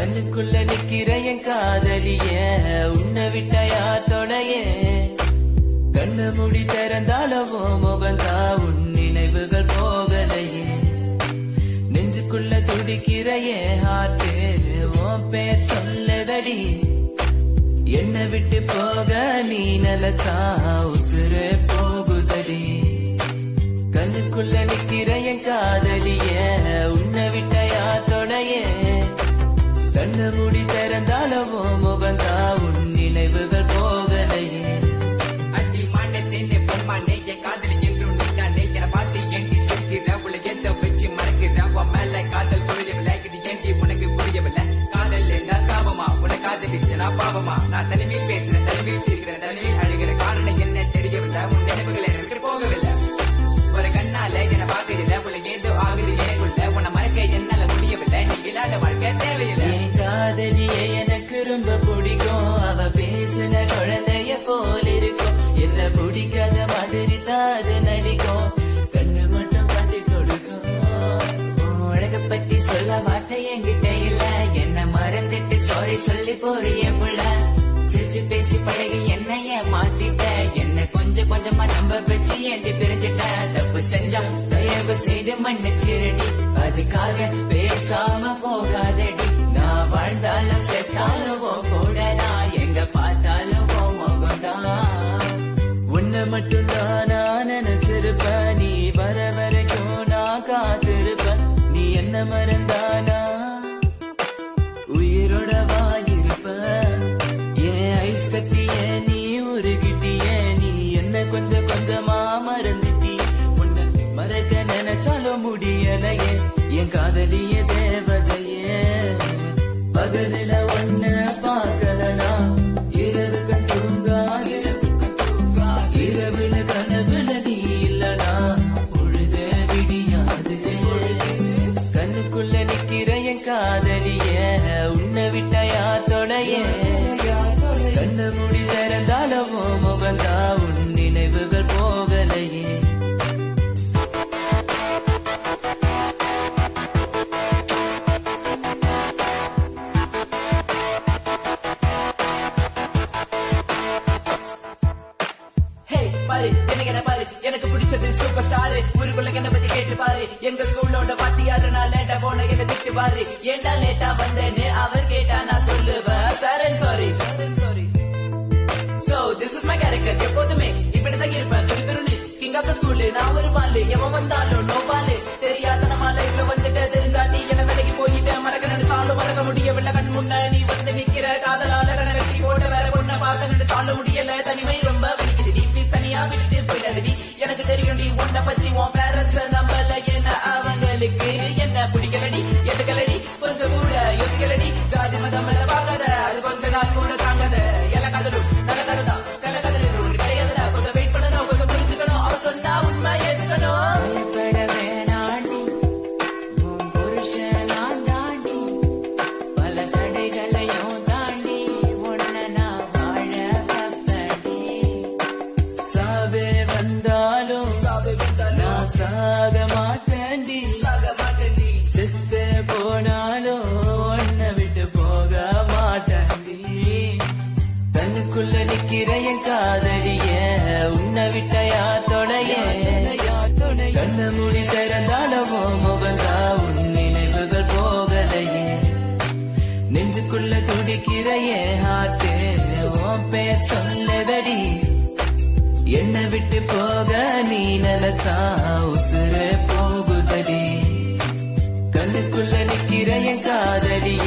கண்ணுக்குள்ள நிக்கிற என் காதலிய உன்னை விட்டயா தொடைய கண்ணு முடி திறந்தாலவோ முகந்தா உன் நினைவுகள் போகலையே நெஞ்சுக்குள்ள துடிக்கிற என் ஹார்ட்டு உன் பேர் சொல்லுதடி என்னை விட்டு போக நீ நிலச்சா உசுறு போகுதடி கண்ணுக்குள்ள நிக்கிற என் காதலிய உன்னை விட்டயா தொடைய கண்ணு முடி திறந்தாலவோ முகந்தா உன் நினைவுகள் போகலையே அடி மாண்டேனே பொம்மானே என் காதலி என்றும் நீதானே என பார்த்து ஏண்டி சிரிக்கிற உள்ள எந்த வச்சு மறக்கிற உன் மேல காதல் புரியவில்லை இது ஏண்டி உனக்கு புரியவில்லை காதல் நான் சாபமா உன காதலிச்சு நான் பாவமா நான் தனிமையில் பேசுறேன் தனிமையில் சிரிக்கிறேன் தனிமையில் அழுகிற காரணம் என்ன தெரியவில்லை உன் நினைவுகள் எனக்கு போகவில்லை ஒரு கண்ணால என பார்க்கல உள்ள ஏதோ ஆகுது எனக்குள்ள உன்னை மறக்க என்னால முடியவில்லை நீ இல்லாத வாழ்க்கை தேவையில்லை காதலியே எனக்கு ரொம்ப பிடிக்கும் அவ பேசுன குழந்தைய போல இருக்கும் என்ன பிடிக்காத மாதிரி தாது நடிக்கும் கண்ணு மட்டும் காட்டி கொடுக்கும் உலக பத்தி சொல்ல வார்த்தை என்கிட்ட இல்ல என்ன மறந்துட்டு சாரி சொல்லி போறிய புள்ள சிரிச்சு பேசி பழகி என்னைய மாத்திட்ட என்ன கொஞ்சம் கொஞ்சமா நம்ப வச்சு ஏண்டி பிரிஞ்சிட்ட தப்பு செஞ்சா தயவு செய்து மன்னிச்சிருடி அதுக்காக பேசாம போகாதடி நான் வாழ்ந்தாலும் செத்தாலும் கூட நான் எங்க பார்த்தாலும் முகம்தான் உன்னை மட்டும் நான் நினைச்சிருப்ப நீ வர வரைக்கும் நான் காத்திருப்ப நீ என்ன மறந்தானா உயிரோட வாயிருப்ப ஏன் ஐஸ் கட்டிய நீ உருகிட்டிய நீ என்ன கொஞ்சம் கொஞ்சமா மறந்துட்டி உன்னை மறக்க நினைச்சாலும் முடியலையே என் காதலிய தேவதையே பகலில ஒன்ன பார்க்கலனா இரவுகள் தூங்காது இரவுல கனவுல நீ இல்லனா பொழுது விடியாது கண்ணுக்குள்ள நிக்கிற என் காதலிய உன்னை விட்டயா தொடைய கண்ணு முடி திறந்தாலவோ முகந்தா உன் நினைவுகள் போகலையே பாரு என்ன பாரு எனக்கு பிடிச்சது சூப்பர் ஸ்டார் ஊருக்குள்ள என்ன பத்தி கேட்டு பாரு எங்க ஸ்கூலோட பாத்தியாரு நான் லேட்டா போன என்ன திட்டு பாரு ஏண்டா லேட்டா வந்தேன்னு அவர் கேட்டா நான் சொல்லுவேன் sir sorry so this is my character எப்போதுமே இப்படிதான் இருப்பேன் துரு துருன்னு கிங் ஆஃப் த ஸ்கூல் நான் ஒரு பாலு எவன் வந்தாலும் நோ பாலு தெரியாத நம்மால இவ்வளவு வந்துட்டு தெரிஞ்சா நீ என்ன வேலைக்கு போயிட்ட மறக்க நினைச்சாலும் மறக்க முடியவில்லை கண் முன்ன நீ வந்து நிக்கிற காதலால கண வெட்டி போட்ட வேற பொண்ண பார்க்க நினைச்சாலும் முடியல தனிமை ரொம்ப வலிக்குது நீ ப்ளீஸ் தனியா விட்டு போயிடாதடி எனக்கு தெரியும் நீ உன்னை பத்தி உன் பேரண்ட்ஸ் நம்பல என்ன அவங்களுக்கு என்ன பிடிக்கலடி எதுக்கலடி கொஞ்சம் கூட யோசிக்கலடி ஜாதி மதம் பார்க்காத அது கொஞ்ச நாள் கூட தாங்காத எல்லா கதலும் நல்ல கதைதான் கல கதல் கிடையாதுடா கொஞ்சம் வெயிட் பண்ணணும் கொஞ்சம் புரிஞ்சுக்கணும் அவ சொன்னா உண்மை எதுக்கணும் பயப்பட வேணாண்டி உன் புருஷன் நான் தாண்டி பல தடைகளையும் தாண்டி உன்னை நான் வாழ வைப்பேன்டி சாவே வந்தாலும் நான் சாக மாட்டேன்டி செத்து போனாலும் உன்னை விட்டு போக மாட்டேன்டி கண்ணுக்குள்ள நிக்கிற என் காதலிய உன்னை விட்டயா தொடைய கண்ணு மூடி திறந்தாலவோ முகந்தா உன் நினைவுகள் போகலையே நெஞ்சுக்குள்ள துடிக்கிற என் ஹார்ட்டு உன் பேர் சொல்லுதடி என்னை விட்டு போக நீ நினைச்சா உசுறு போகுதடி கண்ணுக்குள்ள நிக்கிற என் காதலிய